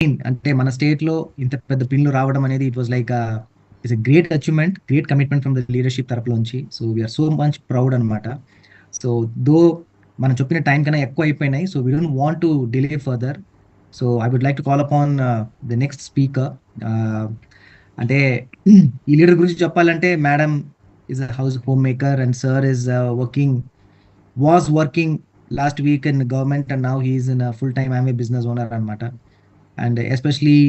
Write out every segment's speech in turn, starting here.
అంటే మన స్టేట్‌లో ఇంత పెద్ద పిన్‌లు రావడం అనేది it was like it's a great achievement, great commitment from the leadership తరపులోంచి. So, we are so much proud అనమాట. సో, దో మనం చెప్పిన టైం కన్నా ఎక్కువ అయిపోయినాయి. So, we don't want to delay further. So, I would like to call upon the next speaker. అంటే ఈ leader గురించి చెప్పాలంటే madam is a house home maker and sir is was working last week in government and now he is in full time I'm a business owner అనమాట. And especially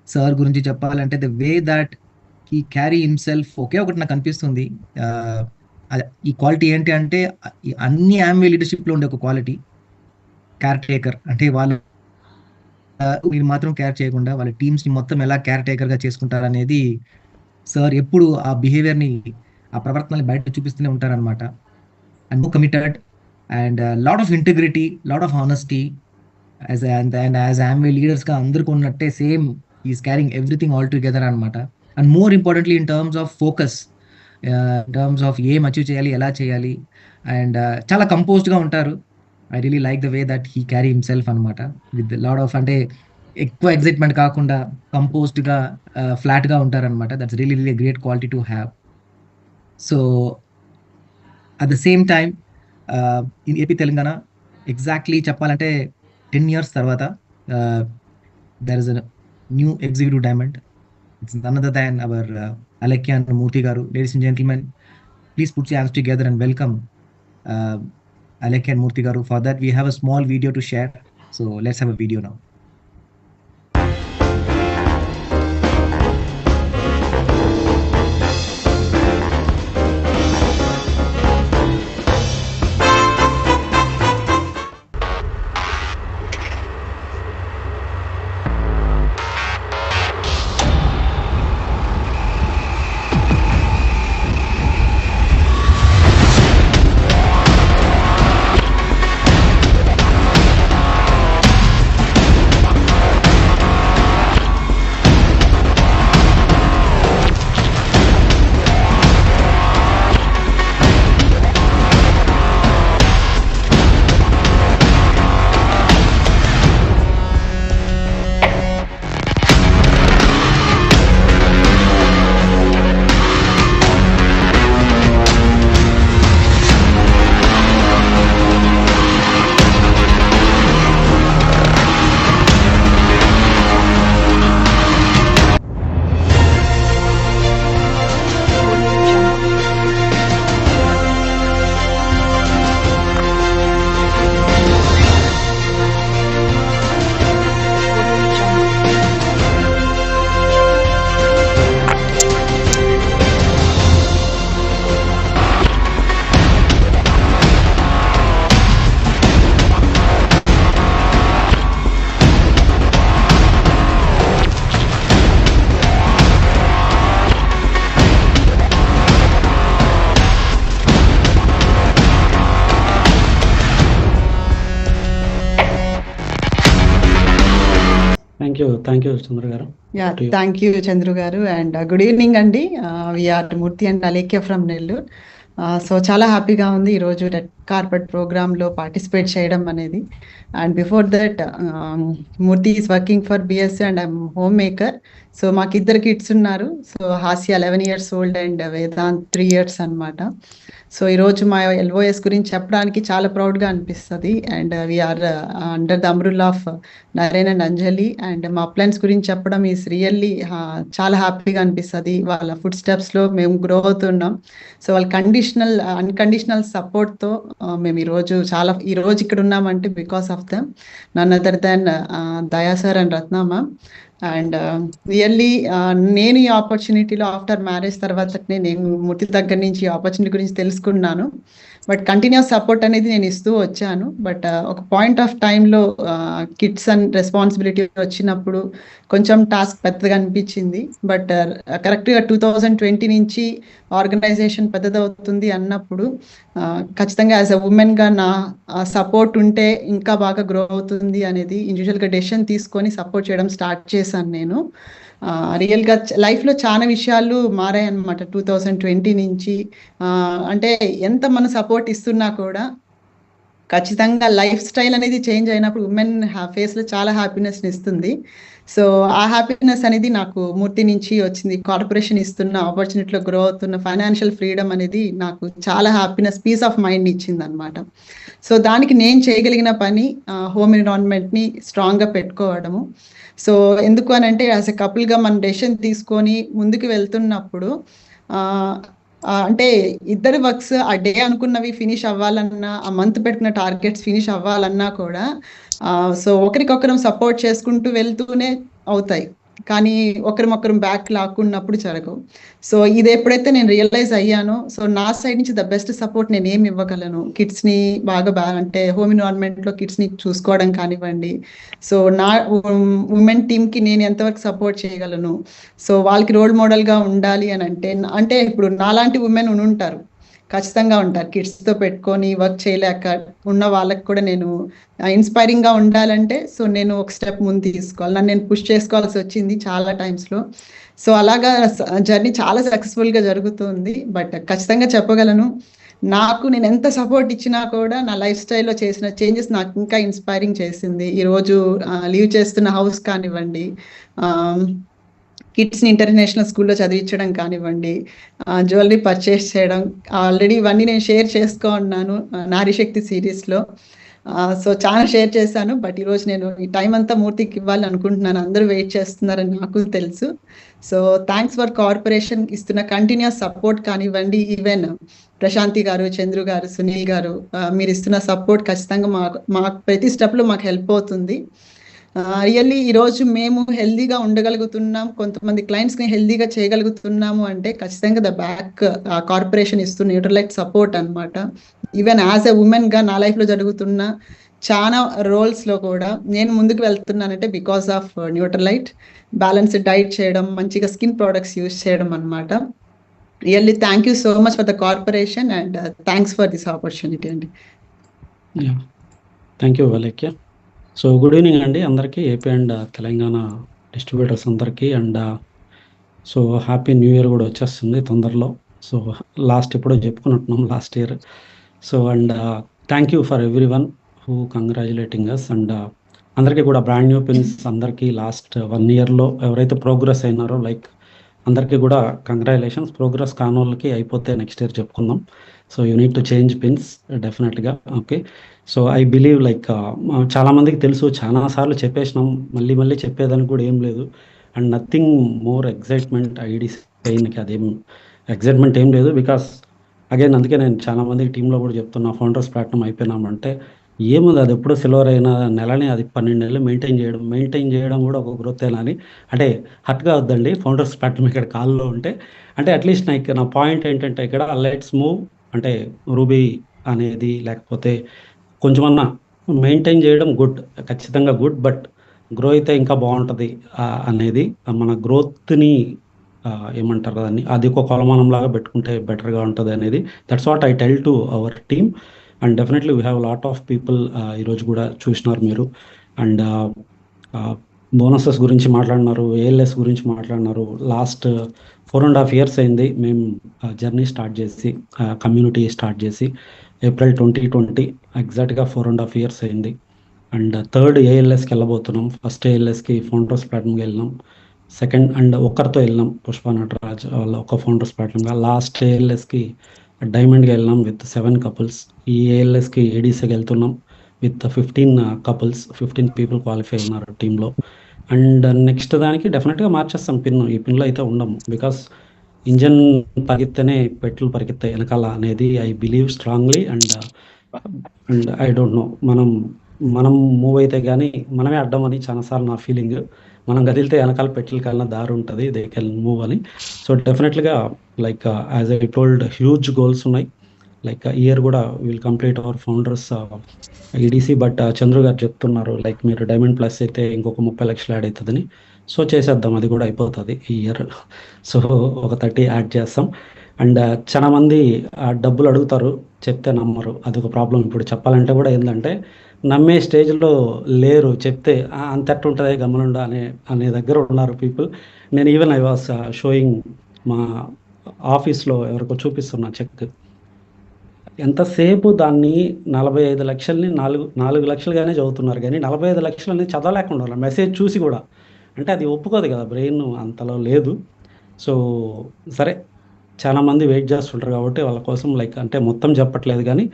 sir గురించి చెప్పాలంటే the way that he carry himself ఒకే ఒకటి నాకు అనిపిస్తుంది. ఈ quality ఏంటి అంటే ఈ అన్ని యామ్వే లీడర్షిప్ లో ఉండే ఒక క్వాలిటీ కేర్ టేకర్. అంటే వాళ్ళు మీరు మాత్రం కేర్ చేయకుండా వాళ్ళ టీమ్స్ ని మొత్తం ఎలా కేర్ టేకర్ గా చేసుకుంటారు అనేది సార్ ఎప్పుడు ఆ బిహేవియర్ ని ఆ ప్రవర్తనని బయట చూపిస్తూనే ఉంటారనమాట. And more committed and lot of integrity, lot of honesty. As Amway leaders గా అందరికి ఉన్నట్టే same is carrying everything all together అనమాట. And more importantly in terms of focus, in terms of ఏం అచీవ్ చేయాలి, ఎలా చేయాలి. అండ్ చాలా composed గా ఉంటారు. I really like the way that he carry himself అనమాట. విత్ లాట్ ఆఫ్ అంటే ఎక్కువ ఎక్సైట్మెంట్ కాకుండా కంపోజ్డ్ గా ఫ్లాట్ గా ఉంటారనమాట. That's really really great quality to have. So at the same time in AP Telangana exactly చెప్పాలంటే 10 years తర్వాత there is a new executive diamond. It's none other than our అలెక్యాన్ మూర్తి గారు. Ladies and gentlemen, please put your hands together and welcome Alekyan Murthy garu. For that we have a small video to share, so let's have a video now. Thank you Chandra గారు. Thank you Chandru గారు and good evening అండి. We're Murthy and Alekhya from Nellore. So చాలా హ్యాపీగా ఉంది ఈరోజు red carpet ప్రోగ్రాంలో participate చేయడం అనేది. And before that Murthy is working for BSC and I'm home maker. So మాకు ఇద్దరు కిడ్స్ ఉన్నారు. So Hasya 11 years old and Vedant 3 years అనమాట. సో ఈరోజు మా ఎల్ఓఎస్ గురించి చెప్పడానికి చాలా ప్రౌడ్గా అనిపిస్తుంది. And we're under the umbrella of Naren and Anjali. And మా అప్లయన్స్ గురించి చెప్పడం ఈస్ రియల్లీ చాలా హ్యాపీగా అనిపిస్తుంది. వాళ్ళ ఫుడ్ స్టెప్స్లో మేము గ్రో అవుతున్నాం. సో వాళ్ళ అన్కండిషనల్ సపోర్ట్తో మేము ఈరోజు ఇక్కడ ఉన్నామంటే because of them, none other than Daya sir and Ratna ma'am. And really నేను ఈ ఆపర్చునిటీలో ఆఫ్టర్ మ్యారేజ్ తర్వాతనే నేను మూర్తి దగ్గర నుంచి ఈ ఆపర్చునిటీ గురించి తెలుసుకున్నాను. బట్ కంటిన్యూస్ సపోర్ట్ అనేది నేను ఇస్తూ వచ్చాను. బట్ ఒక పాయింట్ ఆఫ్ టైంలో కిడ్స్ అండ్ రెస్పాన్సిబిలిటీ వచ్చినప్పుడు కొంచెం టాస్క్ పెద్దగా అనిపించింది. బట్ కరెక్ట్గా 2020 నుంచి ఆర్గనైజేషన్ పెద్దదవుతుంది అన్నప్పుడు ఖచ్చితంగా యాజ్ అ ఉమెన్గా నా సపోర్ట్ ఉంటే ఇంకా బాగా గ్రో అవుతుంది అనేది ఇండివిజువల్గా డెసిషన్ తీసుకొని సపోర్ట్ చేయడం స్టార్ట్ చేశాను నేను. రియల్గా లైఫ్లో చాలా విషయాలు మారాయి అన్నమాట 2020 నుంచి. అంటే ఎంత మనం సపోర్ట్ ఇస్తున్నా కూడా ఖచ్చితంగా లైఫ్ స్టైల్ అనేది చేంజ్ అయినప్పుడు ఉమెన్ ఫేస్లో చాలా హ్యాపీనెస్ని ఇస్తుంది. సో ఆ హ్యాపీనెస్ అనేది నాకు మూర్తి నుంచి వచ్చింది. కార్పొరేషన్ ఇస్తున్న ఆపర్చునిటీలో గ్రో అవుతున్న ఫైనాన్షియల్ ఫ్రీడమ్ అనేది నాకు చాలా హ్యాపీనెస్, పీస్ ఆఫ్ మైండ్ ఇచ్చింది అనమాట. సో దానికి నేను చేయగలిగిన పని హోమ్ ఎన్విరాన్మెంట్ని స్ట్రాంగ్గా పెట్టుకోవడము. సో ఎందుకు అని అంటే యాజ్ ఎ కపుల్గా మనం డెసిషన్ తీసుకొని ముందుకు వెళ్తున్నప్పుడు అంటే ఇద్దరు వర్క్స్ ఆ డే అనుకున్నవి ఫినిష్ అవ్వాలన్నా, ఆ మంత్ పెట్టిన టార్గెట్స్ ఫినిష్ అవ్వాలన్నా కూడా సో ఒకరికొకరం సపోర్ట్ చేసుకుంటూ వెళ్తూనే అవుతాయి, కానీ ఒకరికొకరం బ్యాక్ లాక్కున్నప్పుడు జరగవు. సో ఇది ఎప్పుడైతే నేను రియలైజ్ అయ్యానో, సో నా సైడ్ నుంచి ద బెస్ట్ సపోర్ట్ నేను ఏమి ఇవ్వగలను, కిడ్స్ని బాగా అంటే హోమ్ ఎన్విరాన్మెంట్లో కిడ్స్ని చూసుకోవడం కానివ్వండి, సో నా ఉమెన్ టీమ్కి నేను ఎంతవరకు సపోర్ట్ చేయగలను, సో వాళ్ళకి రోల్ మోడల్గా ఉండాలి అని అంటే ఇప్పుడు నాలాంటి ఉమెన్ ఉంటారు, ఖచ్చితంగా ఉంటారు, కిడ్స్తో పెట్టుకొని వర్క్ చేయలేక ఉన్న వాళ్ళకి కూడా నేను ఇన్స్పైరింగ్గా ఉండాలంటే సో నేను ఒక స్టెప్ ముందు తీసుకోవాలి, నన్ను నేను పుష్ చేసుకోవాల్సి వచ్చింది చాలా టైమ్స్లో. సో అలాగా జర్నీ చాలా సక్సెస్ఫుల్గా జరుగుతుంది. బట్ ఖచ్చితంగా చెప్పగలను, నాకు నేను ఎంత సపోర్ట్ ఇచ్చినా కూడా నా లైఫ్ స్టైల్లో చేసిన చేంజెస్ నాకు ఇంకా ఇన్స్పైరింగ్ చేసింది. ఈరోజు లీవ్ చేస్తున్న హౌస్ కానివ్వండి, కిడ్స్ని ఇంటర్నేషనల్ స్కూల్లో చదివించడం కానివ్వండి, జ్యువెలరీ పర్చేస్ చేయడం, ఆల్రెడీ ఇవన్నీ నేను షేర్ చేసుకున్నాను నారీశక్తి సిరీస్లో. సో చాలా షేర్ చేశాను. బట్ ఈరోజు నేను ఈ టైం అంతా మూర్తికి ఇవ్వాలి అనుకుంటున్నాను, అందరూ వెయిట్ చేస్తున్నారని నాకు తెలుసు. సో థ్యాంక్స్ ఫర్ కార్పొరేషన్ ఇస్తున్న కంటిన్యూస్ సపోర్ట్ కానివ్వండి, ఈవెన్ ప్రశాంతి గారు, చంద్రు గారు, సునీల్ గారు మీరు ఇస్తున్న సపోర్ట్ ఖచ్చితంగా మాకు ప్రతి స్టెప్లో మాకు హెల్ప్ అవుతుంది. రియల్లీ ఈరోజు మేము హెల్దీగా ఉండగలుగుతున్నాం, కొంతమంది క్లయింట్స్ని హెల్దీగా చేయగలుగుతున్నాము అంటే ఖచ్చితంగా ద బ్యాక్ కార్పొరేషన్ ఇస్తున్న న్యూట్రలైట్ సపోర్ట్ అనమాట. ఈవెన్ యాజ్ ఎ ఉమెన్గా నా లైఫ్లో జరుగుతున్న చాలా రోల్స్లో కూడా నేను ముందుకు వెళ్తున్నానంటే because of Nutrilite, balanced diet చేయడం, మంచిగా స్కిన్ ప్రోడక్ట్స్ యూస్ చేయడం అనమాట. Really thank you so much for the corporation and thanks for this opportunity అండి. థ్యాంక్ యూ వలేఖ్య. సో గుడ్ ఈవినింగ్ అండి అందరికీ, ఏపీ అండ్ తెలంగాణ డిస్ట్రిబ్యూటర్స్ అందరికీ. And so happy new year కూడా వచ్చేస్తుంది తొందరలో. సో లాస్ట్ ఎప్పుడో చెప్పుకున్నట్టున్నాం last year. So and thank you for every one who congratulating us. And అందరికీ కూడా బ్రాండ్ న్యూ పిన్స్ అందరికీ లాస్ట్ 1 ఇయర్లో ఎవరైతే ప్రోగ్రెస్ అయినారో లైక్ అందరికీ కూడా కంగ్రాచులేషన్స్. ప్రోగ్రెస్ కాని వాళ్ళకి అయిపోతే నెక్స్ట్ ఇయర్ చెప్పుకుందాం. So you need to change pins డెఫినెట్గా. Okay, so I believe like చాలామందికి తెలుసు, చాలాసార్లు చెప్పేసినాం, మళ్ళీ మళ్ళీ చెప్పేదానికి కూడా ఏం లేదు. And nothing more excitement ideas పెయిన్కి అదేం ఎగ్జైట్మెంట్ ఏం లేదు. బికాస్ అగైన్ అందుకే నేను చాలామందికి టీంలో కూడా చెప్తున్నా, ఫౌండర్స్ ప్లాట్ఫామ్ అయిపోయినామంటే ఏముంది, అది ఎప్పుడు సిల్వర్ అయినా నెలని అది 12 నెలలు మెయింటైన్ చేయడం కూడా ఒక గ్రోత్ అయినా అని. అంటే హట్గా వద్దండి ఫౌండర్స్ ప్లాట్ఫామ్ ఇక్కడ కాల్లో ఉంటే. అంటే అట్లీస్ట్ నా పాయింట్ ఏంటంటే ఇక్కడ లెట్స్ మూవ్, అంటే రూబీ అనేది లేకపోతే కొంచెమన్నా మెయింటైన్ చేయడం గుడ్, ఖచ్చితంగా గుడ్. బట్ గ్రో అయితే ఇంకా బాగుంటుంది అనేది మన గ్రోత్ని ఏమంటారు దాన్ని, అది ఒక కొలమానంలాగా పెట్టుకుంటే బెటర్గా ఉంటుంది అనేది. That's what I tell to our team. And definitely we have lot of people ఈరోజు కూడా చూసినారు మీరు. అండ్ బోనసెస్ గురించి మాట్లాడినారు, ఏఎల్ఎస్ గురించి మాట్లాడినారు. లాస్ట్ 4.5 years అయింది మేము జర్నీ స్టార్ట్ చేసి, కమ్యూనిటీ స్టార్ట్ చేసి. ఏప్రిల్ 2020 ఎగ్జాక్ట్గా 4.5 years అయింది. అండ్ థర్డ్ ఏఎల్ఎస్కి వెళ్ళబోతున్నాం. ఫస్ట్ ఏఎల్ఎస్కి ఫౌండర్స్ ప్లాట్ఫామ్కి వెళ్ళినాం. సెకండ్ అండ్ ఒక్కరితో వెళ్ళినాం, పుష్ప నటరాజ్ వాళ్ళ ఒక ఫౌండర్స్ ప్లాట్ఫామ్గా. లాస్ట్ ఏఎల్ఎస్కి డైమండ్కి వెళ్ళినాం విత్ 7 couples. ఈ ఏఎల్ఎస్కి ఏడీసీకి వెళ్తున్నాం విత్ 15 couples, 15 people క్వాలిఫై అయినారు టీంలో. అండ్ నెక్స్ట్ దానికి డెఫినెట్గా మార్చేస్తాం పిన్. ఈ పిన్లో అయితే ఉండము, బికాస్ ఇంజన్ పరిగెత్తేనే పెట్రోల్ పరిగెత్తాయి వెనకాల అనేది I believe strongly. And I don't know, మనం మూవ్ అయితే కానీ మనమే అడ్డం అని చాలాసార్లు నా ఫీలింగ్. మనం కదిలితే వెనకాల పెట్రోల్ కన్నా దారి ఉంటుంది, దే కెన్ మూవ్ అని. సో డెఫినెట్లీగా like as I told huge goals ఉన్నాయి. లైక్ ఇయర్ కూడా will complete our founders EDC. But Chandru గారు చెప్తున్నారు లైక్ మీరు డైమండ్ ప్లస్ అయితే ఇంకొక 30 లక్షలు యాడ్ అవుతుందని. సో చేసేద్దాం, అది కూడా అయిపోతుంది ఈ ఇయర్. సో ఒక 30 యాడ్ చేస్తాం. అండ్ చాలా మంది డబ్బులు అడుగుతారు, చెప్తే నమ్మరు, అదొక ప్రాబ్లం. ఇప్పుడు చెప్పాలంటే కూడా ఏంటంటే నమ్మే స్టేజ్లో లేరు, చెప్తే అంతట్టు ఉంటుంది గమనుండ అనే దగ్గర ఉన్నారు పీపుల్. నేను ఈవెన్ ఐ వాస్ షోయింగ్ మా ఆఫీస్లో ఎవరికో చూపిస్తున్నా చెక్, ఎంతసేపు దాన్ని 45 లక్షల్ని 4 లక్షలుగానే చదువుతున్నారు కానీ 45 లక్షలు అనేది చదవలేకుండా ఉన్నారు మెసేజ్ చూసి కూడా. అంటే అది ఒప్పుకోదు కదా, బ్రెయిన్ అంతలో లేదు. సో సరే, చాలామంది వెయిట్ చేస్తుంటారు కాబట్టి వాళ్ళ కోసం లైక్ అంటే మొత్తం చెప్పట్లేదు కానీ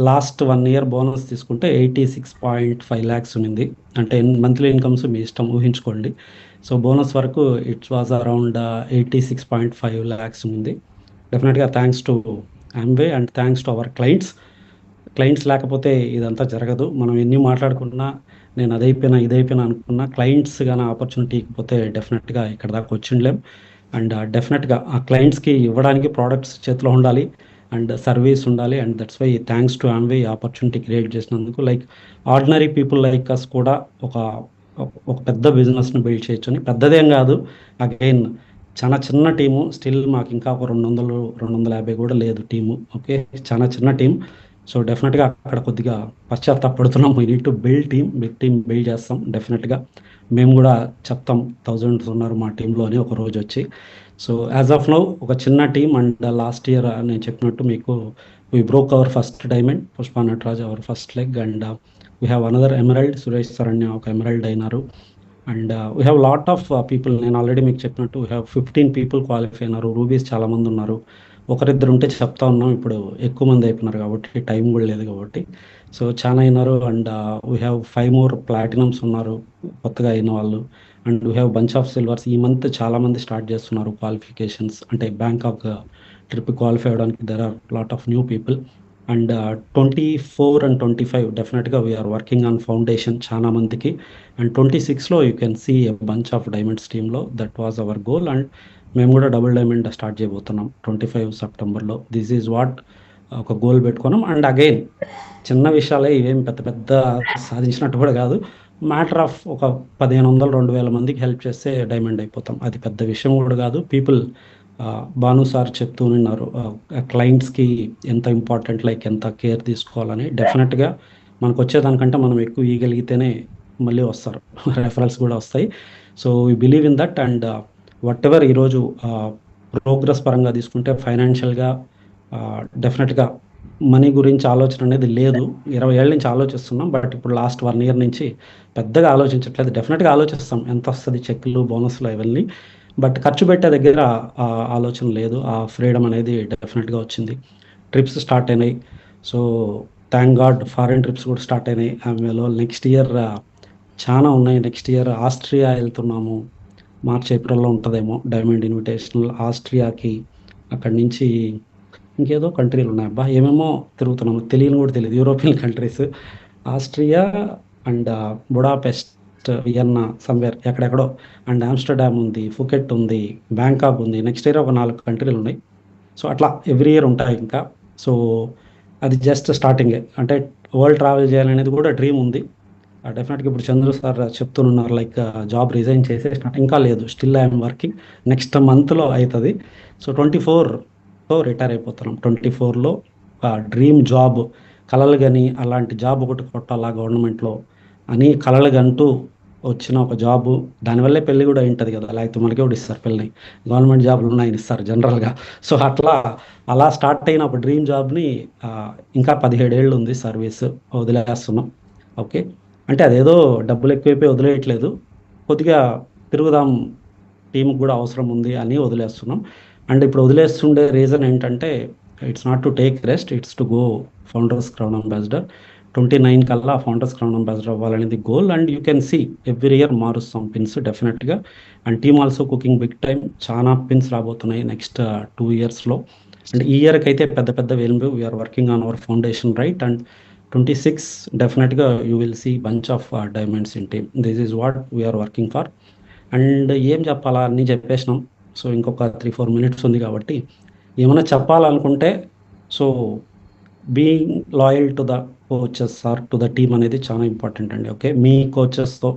లాస్ట్ 1 ఇయర్ బోనస్ తీసుకుంటే 86.5 ల్యాక్స్ ఉన్నింది. అంటే మంత్లీ ఇన్కమ్స్ మీ ఇష్టం ఊహించుకోండి. సో బోనస్ వరకు ఇట్స్ వాజ్ అరౌండ్ 86.5 ల్యాక్స్ ఉంది. డెఫినెట్గా thanks to Amway and thanks to our clients లేకపోతే ఇదంతా జరగదు. మనం ఎన్ని మాట్లాడుకున్నా నేను అదైపోయినా ఇదైపోయినా అనుకున్నా క్లయింట్స్ కానీ ఆపర్చునిటీ ఇకపోతే డెఫినెట్గా ఇక్కడ దాకా వచ్చిండలేం. అండ్ డెఫినెట్గా ఆ క్లయింట్స్కి ఇవ్వడానికి ప్రోడక్ట్స్ చేతిలో ఉండాలి అండ్ సర్వీస్ ఉండాలి. And that's why thanks to Amway opportunity create చేసినందుకు. Like ordinary people like us కూడా ఒక ఒక పెద్ద బిజినెస్ని బిల్డ్ చేయొచ్చు అని. పెద్దదేం కాదు, అగైన్ చాలా చిన్న టీము, స్టిల్ మాకు ఇంకా ఒక 200-250 కూడా లేదు టీము. ఓకే, చాలా చిన్న టీం. సో డెఫినెట్గా అక్కడ కొద్దిగా పశ్చాత్తాపడుతున్నాం. We need to build big team build చేస్తాం. డెఫినెట్గా మేము కూడా చెప్తాం థౌజండ్స్ ఉన్నారు మా టీంలో అని ఒక రోజు వచ్చి. సో యాజ్ ఆఫ్ నౌ ఒక చిన్న టీం. అండ్ లాస్ట్ ఇయర్ నేను చెప్పినట్టు మీకు we broke our first diamond, Pushpa Nataraj our first leg. And we have another emerald, Suresh Sharanya ఒక ఎమరల్డ్ అయినారు. And we have lot of people. నేను ఆల్రెడీ మీకు చెప్పినట్టు వీ హ్యావ్ 15 పీపుల్ క్వాలిఫై అయినారు. రూబీస్ చాలామంది ఉన్నారు. ఒకరిద్దరు ఉంటే చెప్తా ఉన్నాం, ఇప్పుడు ఎక్కువ మంది అయిపోయినారు కాబట్టి టైం కూడా లేదు కాబట్టి. సో చాలా అయినారు. And we have 5 more platinums ఉన్నారు కొత్తగా అయిన వాళ్ళు. And we have bunch of silvers. ఈ మంత్ చాలామంది స్టార్ట్ చేస్తున్నారు క్వాలిఫికేషన్స్, అంటే బ్యాంకాక్ ట్రిప్ క్వాలిఫై అవ్వడానికి. There are lot of new people. And 24 and 25 డెఫినెట్గా వీఆర్ వర్కింగ్ ఆన్ ఫౌండేషన్ చాలా మందికి. అండ్ 26లో you can see a bunch of diamonds టీంలో. That was our goal. And మేము కూడా డబుల్ డైమండ్ స్టార్ట్ చేయబోతున్నాం 25 సెప్టెంబర్లో. దిస్ ఈజ్ వాట్ ఒక గోల్ పెట్టుకున్నాం. అండ్ అగైన్ చిన్న విషయాలే ఇవేం పెద్ద పెద్ద సాధించినట్టు కూడా కాదు. మ్యాటర్ ఆఫ్ ఒక 1500-2000 మందికి హెల్ప్ చేస్తే డైమండ్ అయిపోతాం. అది పెద్ద విషయం కూడా కాదు. పీపుల్ భాను సార్ చెప్తూ ఉన్నారు క్లయింట్స్కి ఎంత ఇంపార్టెంట్, లైక్ ఎంత కేర్ తీసుకోవాలని. డెఫినెట్గా మనకు వచ్చేదానికంటే మనం ఎక్కువ ఇవ్వగలిగితేనే మళ్ళీ వస్తారు, రెఫరల్స్ కూడా వస్తాయి. So we believe in that. And what ever ఈరోజు ప్రోగ్రెస్ పరంగా తీసుకుంటే ఫైనాన్షియల్గా డెఫినెట్గా మనీ గురించి ఆలోచన అనేది లేదు. 20 ఏళ్ళ నుంచి ఆలోచిస్తున్నాం, బట్ ఇప్పుడు లాస్ట్ 1 year నుంచి పెద్దగా ఆలోచించట్లేదు. డెఫినెట్గా ఆలోచిస్తాం ఎంత వస్తుంది, చెక్లు బోనస్లు ఇవన్నీ, బట్ ఖర్చు పెట్టే దగ్గర ఆలోచన లేదు. ఆ ఫ్రీడమ్ అనేది డెఫినెట్గా వచ్చింది. ట్రిప్స్ స్టార్ట్ అయినాయి. So thank God foreign trips కూడా స్టార్ట్ అయినాయి ఆమెలో. నెక్స్ట్ ఇయర్ చాలా ఉన్నాయి. నెక్స్ట్ ఇయర్ ఆస్ట్రియా వెళ్తున్నాము, మార్చ్ ఏప్రిల్లో ఉంటుందేమో డైమండ్ ఇన్విటేషనల్. ఆస్ట్రియాకి అక్కడి నుంచి ఇంకేదో కంట్రీలు ఉన్నాయి, అబ్బా ఏమేమో తిరుగుతున్నాము, తెలియని కూడా తెలియదు. European countries, Austria and Budapest, Vienna, somewhere ఎక్కడెక్కడో. అండ్ ఆమ్స్టర్డామ్ ఉంది, ఫుకెట్ ఉంది, బ్యాంకాక్ ఉంది. నెక్స్ట్ ఇయర్ ఒక 4 కంట్రీలు ఉన్నాయి. సో అట్లా ఎవ్రీ ఇయర్ ఉంటాయి ఇంకా. సో అది జస్ట్ స్టార్టింగే. అంటే వరల్డ్ ట్రావెల్ చేయాలనేది కూడా డ్రీమ్ ఉంది. డెఫినెట్గా ఇప్పుడు చంద్రు సార్ చెప్తున్నారు లైక్ జాబ్ రిజైన్ చేసే ఇంకా లేదు, స్టిల్ ఐఎమ్ వర్కింగ్. నెక్స్ట్ మంత్లో అవుతుంది. సో 24లో రిటైర్ అయిపోతున్నాం. 24లో డ్రీమ్ జాబ్ కలలు కానీ అలాంటి జాబ్ ఒకటి కొట్టాలా గవర్నమెంట్లో అని కలలు గంటూ వచ్చిన ఒక జాబు. దానివల్లే పెళ్ళి కూడా ఉంటుంది కదా, లేకపోతే మనకే కూడా ఇస్తారు పెళ్ళి. గవర్నమెంట్ జాబ్లు ఉన్నాయని ఇస్తారు జనరల్గా. సో అలా స్టార్ట్ అయిన ఒక డ్రీమ్ జాబ్ని ఇంకా 17 ఏళ్ళు ఉంది సర్వీస్, వదిలేస్తున్నాం. ఓకే, అంటే అదేదో డబ్బులు ఎక్కువైపోయి వదిలేయట్లేదు, కొద్దిగా తిరుగుదాం, టీంకి కూడా అవసరం ఉంది అని వదిలేస్తున్నాం. అండ్ ఇప్పుడు వదిలేస్తుండే రీజన్ ఏంటంటే it's not to take rest, it's to go founders crown ambassador. 29 కల్లా ఫౌండర్స్ క్రౌన్ అంబాసిడర్ అవ్వాలనేది goal. And you can see every year మారుస్తాం పిన్స్ డెఫినెట్గా. And team also cooking big time. చాలా పిన్స్ రాబోతున్నాయి next 2 yearsలో. And ఈ ఇయర్కి అయితే పెద్ద వేలు we're working on our foundation right. And 26 డెఫినెట్గా you will see bunch of diamonds in team. This is what we're working for. And ఏం చెప్పాలా అన్నీ చెప్పేసినాం. సో ఇంకొక 3-4 minutes ఉంది కాబట్టి ఏమైనా చెప్పాలనుకుంటే, so being loyal to the coaches or to the team అనేది చాలా ఇంపార్టెంట్ అండి. ఓకే, మీ కోచెస్తో,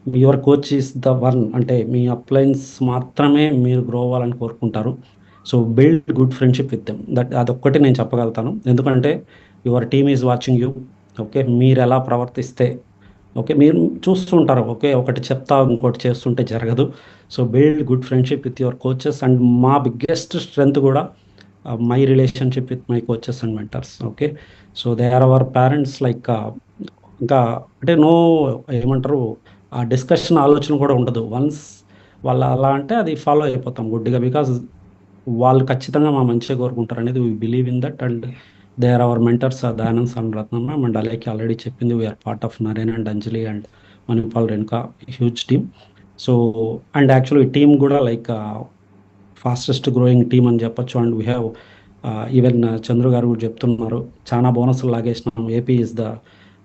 your coach is the one, అంటే మీ అప్లయన్స్ మాత్రమే మీరు గ్రో అవ్వాలని కోరుకుంటారు. So build good friendship with them. అదొక్కటి నేను చెప్పగలుగుతాను, ఎందుకంటే your team is watching you. Okay, మీరు ఎలా ప్రవర్తిస్తే, ఓకే మీరు చూస్తుంటారు, ఓకే ఒకటి చెప్తా ఇంకోటి చేస్తుంటే జరగదు. So build good friendship with your coaches. And మా బిగ్గెస్ట్ స్ట్రెంగ్త్ కూడా my relationship with my coaches and mentors. Okay, so they are our parents. Like ఇంకా అంటే నో ఏమంటారు, ఆ డిస్కషన్ ఆలోచన కూడా ఉండదు. వన్స్ వాళ్ళు అలా అంటే అది ఫాలో అయిపోతాం గుడ్డిగా, బికాజ్ వాళ్ళు ఖచ్చితంగా మా మంచిగా కోరుకుంటారు అనేది we believe in that. And they are our mentors, Dayanand and Ratnam ma'am. And అలాగే ఆల్రెడీ చెప్పింది, we're part of Naren and Anjali and Manipal Renuka, huge team. So and actually team కూడా లైక్ ఫాస్టెస్ట్ గ్రోయింగ్ టీమ్ అని చెప్పొచ్చు. And we have even Chandru గారు కూడా చెప్తున్నారు, చాలా బోనస్లు లాగేసినాం. AP is the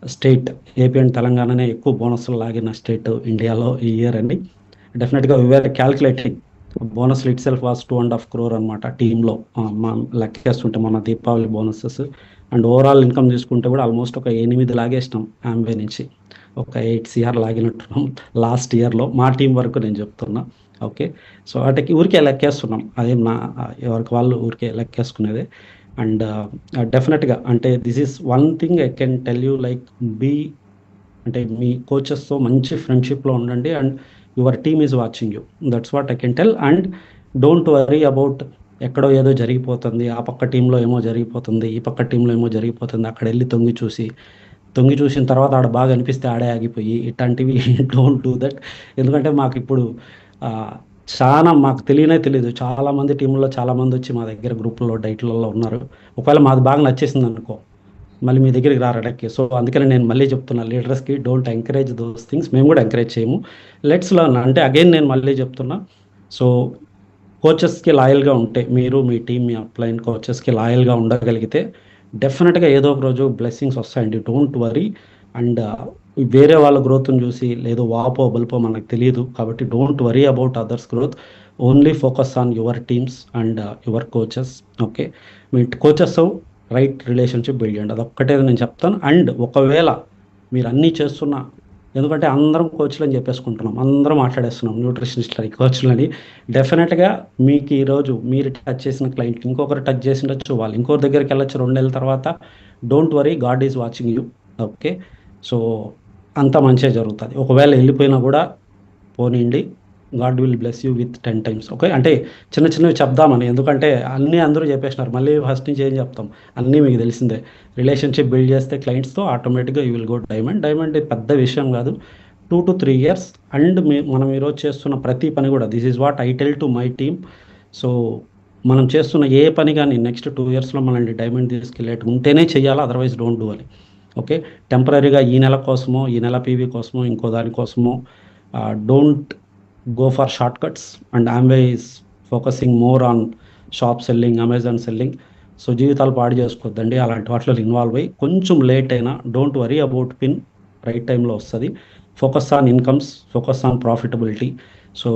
state, AP and తెలంగాణనే ఎక్కువ బోనస్లు లాగిన స్టేట్ ఇండియాలో ఈ ఇయర్ అండి. డెఫినెట్గా we are calculating bonus itself was 2.5 crore అనమాట టీంలో. మా లెక్కేస్తుంటే మన Deepavali bonuses and overall income చూసుకుంటే కూడా ఆల్మోస్ట్ ఒక 8 లాగేసినాం ఆంబే నుంచి. ఒక 8 CR లాగినట్టున్నాం లాస్ట్ ఇయర్లో, మా టీం వరకు నేను చెప్తున్నా. ఓకే, సో వాటికి ఊరికే లెక్కేస్తున్నాం, అదేం నా ఎవరికి వాళ్ళు ఊరికే లెక్కేసుకునేదే. అండ్ డెఫినెట్గా అంటే this is one thing I can tell you, like be అంటే మీ కోచెస్తో మంచి ఫ్రెండ్షిప్లో ఉండండి. And your team is watching you, that's what I can tell. And don't worry about ఎక్కడో ఏదో జరిగిపోతుంది, ఆ పక్క టీంలో ఏమో జరిగిపోతుంది, ఈ పక్క టీంలో ఏమో జరిగిపోతుంది, అక్కడ వెళ్ళి తొంగి చూసిన తర్వాత ఆడ బాగా అనిపిస్తే ఆడే ఆగిపోయి ఇట్లాంటివి డోంట్ డూ దట్. ఎందుకంటే మాకు ఇప్పుడు చాలా మాకు తెలియదు, చాలామంది టీంలో చాలామంది వచ్చి మా దగ్గర గ్రూపుల్లో డైట్లలో ఉన్నారు. ఒకవేళ మాది బాగా నచ్చేసింది అనుకో, మళ్ళీ మీ దగ్గరికి రారడక్కి. సో అందుకని నేను మళ్ళీ చెప్తున్నా, లీడర్స్కి డోంట్ ఎంకరేజ్ దోస్ థింగ్స్. మేము కూడా ఎంకరేజ్ చేయము, లెట్స్ లర్న్. అంటే అగైన్ నేను మళ్ళీ చెప్తున్నా, సో కోచెస్కి లాయల్గా ఉంటే, మీరు మీ టీం మీ అప్లైన్ కోచెస్కి లాయల్గా ఉండగలిగితే డెఫినెట్గా ఏదో ఒక రోజు బ్లెస్సింగ్స్ వస్తాయండి. Don't worry. అండ్ వేరే వాళ్ళ గ్రోత్ని చూసి లేదో వాపో బల్పో మనకు తెలియదు, కాబట్టి don't worry about others growth. Only focus on your teams and your coaches. Okay, me coaches right relationship build చేయండి, అదొక్కటే నేను చెప్తాను. అండ్ ఒకవేళ మీరు అన్నీ చేస్తున్నా, ఎందుకంటే అందరం కోచ్లు అని చెప్పేసుకుంటున్నాం, అందరం మాట్లాడేస్తున్నాం న్యూట్రిషనిస్ట్లని కోచ్లని. డెఫినెట్గా మీకు ఈరోజు మీరు టచ్ చేసిన క్లయింట్ ఇంకొకరు టచ్ చేసిండొచ్చు, వాళ్ళు ఇంకొకరి దగ్గరికి వెళ్ళొచ్చు 2 నెలల తర్వాత. Don't worry, God is watching you. Okay, so అంత మంచిగా జరుగుతుంది. ఒకవేళ వెళ్ళిపోయినా కూడా పోనీయండి, God will bless you with 10 times. Okay, అంటే చిన్నవి చెప్దామని, ఎందుకంటే అన్నీ అందరూ చెప్పేసినారు, మళ్ళీ ఫస్ట్ నుంచి ఏం చెప్తాం, అన్నీ మీకు తెలిసిందే. రిలేషన్షిప్ బిల్డ్ చేస్తే క్లయింట్స్తో ఆటోమేటిక్గా యూ విల్ గో డైమండ్ పెద్ద విషయం కాదు, 2 to 3 years. అండ్ మనం ఈరోజు చేస్తున్న ప్రతి పని కూడా, this is what I tell to my team. So మనం చేస్తున్న ఏ పని కానీ నెక్స్ట్ 2 yearsలో మనల్ని డైమండ్ తీసుకెళ్ళేట్టు ఉంటేనే చేయాలా, అదర్వైజ్ డోంట్ డూ అని. ఓకే, టెంపరీగా ఈ నెల కోసమో, ఈ నెల పీవీ కోసమో, ఇంకో దానికోసమో don't go for shortcuts. And Amway is focusing more on shop selling, Amazon selling. So జీవితాలు పాడు చేసుకోవద్దండి అలాంటి వాటిలో ఇన్వాల్వ్ అయ్యి. కొంచెం లేట్ అయినా don't worry about pin, right టైంలో వస్తుంది. Focus on incomes, focus on profitability. So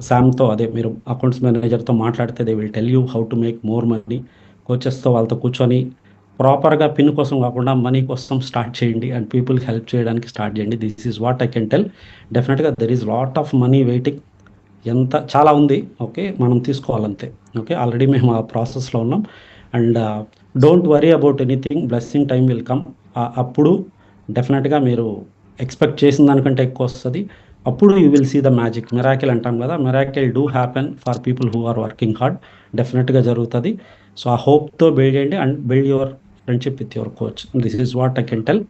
శామ్తో అదే మీరు అకౌంట్స్ మేనేజర్తో మాట్లాడితే they will tell you how to make more money. కోచెస్తో వాళ్ళతో కూర్చొని ప్రాపర్గా పిన్ కోసం కాకుండా మనీ కోసం స్టార్ట్ చేయండి అండ్ పీపుల్కి హెల్ప్ చేయడానికి స్టార్ట్ చేయండి. This is what I can tell. డెఫినెట్గా there is lot of money waiting, చాలా ఉంది. ఓకే, మనం తీసుకోవాలంతే. ఓకే, ఆల్రెడీ మేము ఆ ప్రాసెస్లో ఉన్నాం. And don't worry about anything, blessing time will come. అప్పుడు డెఫినెట్గా మీరు ఎక్స్పెక్ట్ చేసిన దానికంటే ఎక్కువ వస్తుంది. అప్పుడు you will see the magic, miracle అంటాం కదా, miracle do happen for people who are working hard. డెఫినెట్గా జరుగుతుంది. సో ఆ హోప్తో బిల్డ్ చేయండి and build your friendship with your coach. This is what I can tell.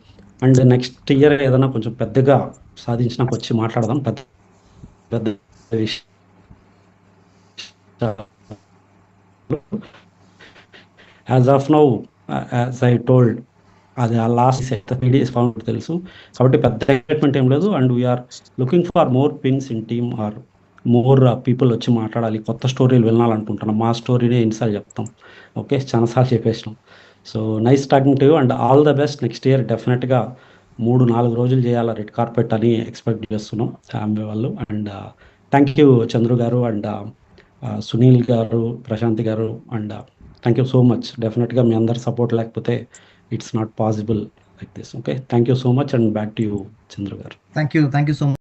And next year ఏదైనా కొంచెం పెద్దగా సాధించినాక వచ్చి మాట్లాడదాం, పెద్ద విషయం. As of now, as I told, అది ఆ లాస్ట్ డేస్ ఫౌండ్ తెలుసు, కాబట్టి పెద్ద ఎక్సైట్మెంట్ ఏం లేదు. And we're looking for more pins in team or more people వచ్చి మాట్లాడాలి, కొత్త స్టోరీలు వినాలనుకుంటున్నాం. మా స్టోరీనే ఎన్నిసార్లు చెప్తాం, ఓకే, చాలాసార్లు చెప్పేసినాం. So nice talking to you and all the best. Next year డెఫినెట్గా 3-4 రోజులు చేయాలి రెడ్ కార్పెట్ అని ఎక్స్పెక్ట్ చేస్తున్నాం ఫ్యామిలీ వాళ్ళు. అండ్ థ్యాంక్ యూ చంద్రు గారు అండ్ సునీల్ గారు, ప్రశాంతి గారు, and thank you so much. డెఫినెట్గా మీ అందరి సపోర్ట్ లేకపోతే it's not possible like this. Okay, thank you so much and back to you Chandru గారు. Thank you so much.